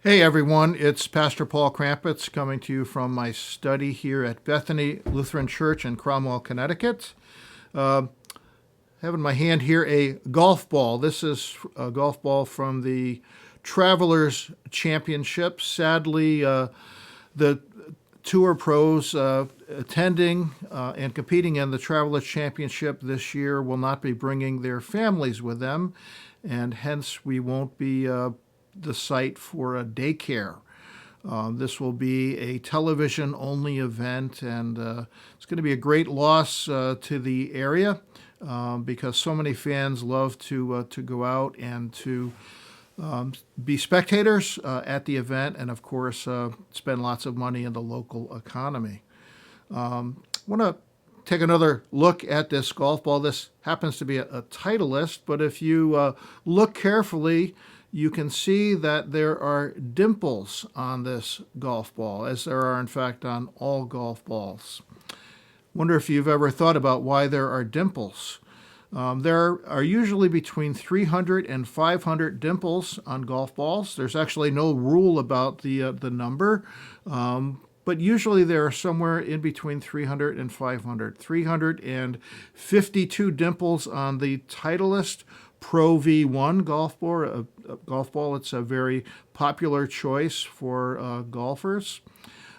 Hey everyone, it's Pastor Paul Krampitz coming to you from my study here at Bethany Lutheran Church in Cromwell, Connecticut. I have in my hand here a golf ball. This is a golf ball from the Travelers Championship. Sadly, the tour pros attending and competing in the Travelers Championship this year will not be bringing their families with them, and hence we won't be the site for a daycare. This will be a television-only event, and it's going to be a great loss to the area because so many fans love to go out and to be spectators at the event, and of course spend lots of money in the local economy. I want to take another look at this golf ball. This happens to be a Titleist, but if you look carefully, you can see that there are dimples on this golf ball, as there are in fact on all golf balls. Wonder if you've ever thought about why there are dimples. There are usually between 300 and 500 dimples on golf balls. There's actually no rule about the number, but usually there are somewhere in between 300 and 500. 352 dimples on the Titleist Pro V1 golf ball. It's a very popular choice for golfers.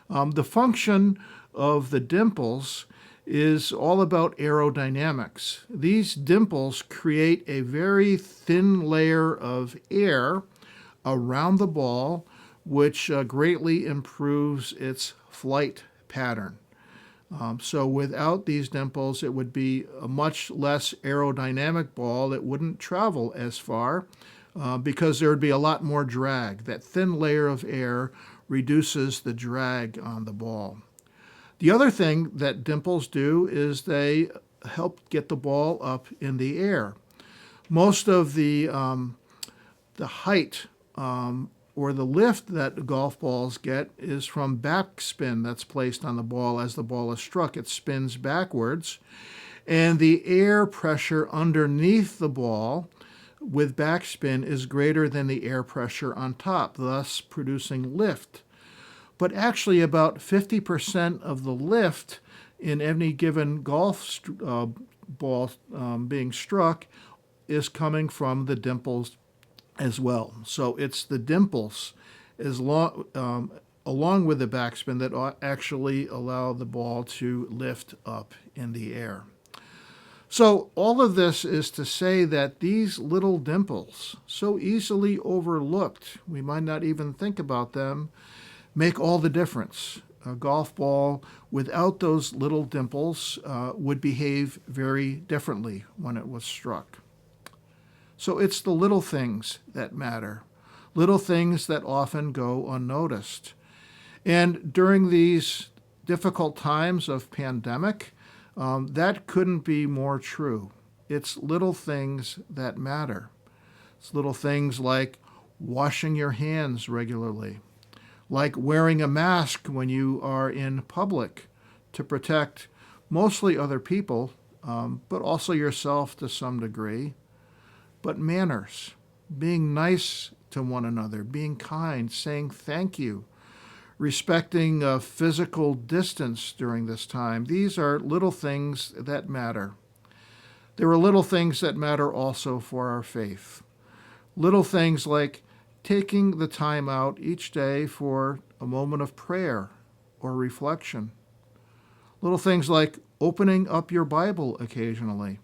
The function of the dimples is all about aerodynamics. These dimples create a very thin layer of air around the ball, which greatly improves its flight pattern. So without these dimples, it would be a much less aerodynamic ball that wouldn't travel as far because there would be a lot more drag. That thin layer of air reduces the drag on the ball. The other thing that dimples do is they help get the ball up in the air. Most of the height or the lift that golf balls get is from backspin that's placed on the ball as the ball is struck. It spins backwards, and the air pressure underneath the ball with backspin is greater than the air pressure on top, thus producing lift. But actually about 50% of the lift in any given golf ball being struck is coming from the dimples as well. So it's the dimples along with the backspin that actually allow the ball to lift up in the air. So all of this is to say that these little dimples, so easily overlooked, we might not even think about them, make all the difference. A golf ball without those little dimples would behave very differently when it was struck. So it's the little things that matter, little things that often go unnoticed. And during these difficult times of pandemic, that couldn't be more true. It's little things that matter. It's little things like washing your hands regularly, like wearing a mask when you are in public to protect mostly other people, but also yourself to some degree. But manners, being nice to one another, being kind, saying thank you, respecting physical distance during this time. These are little things that matter. There are little things that matter also for our faith. Little things like taking the time out each day for a moment of prayer or reflection. Little things like opening up your Bible occasionally.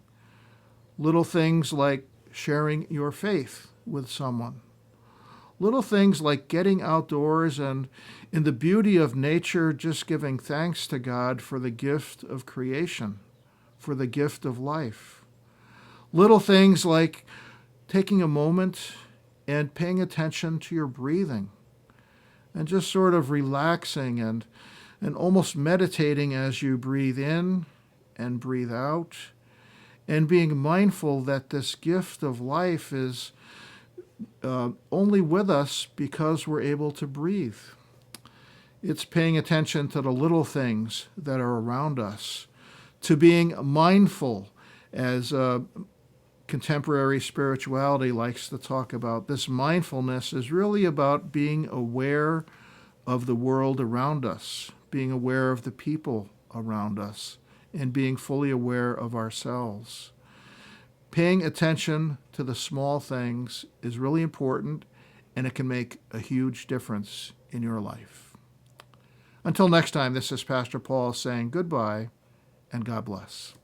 Little things like sharing your faith with someone. Little things like getting outdoors and in the beauty of nature, just giving thanks to God for the gift of creation, for the gift of life. Little things like taking a moment and paying attention to your breathing and just sort of relaxing and almost meditating as you breathe in and breathe out, and being mindful that this gift of life is only with us because we're able to breathe. It's paying attention to the little things that are around us, to being mindful, as contemporary spirituality likes to talk about, this mindfulness is really about being aware of the world around us, being aware of the people around us, and being fully aware of ourselves. Paying attention to the small things is really important, and it can make a huge difference in your life. Until next time, this is Pastor Paul saying goodbye and God bless.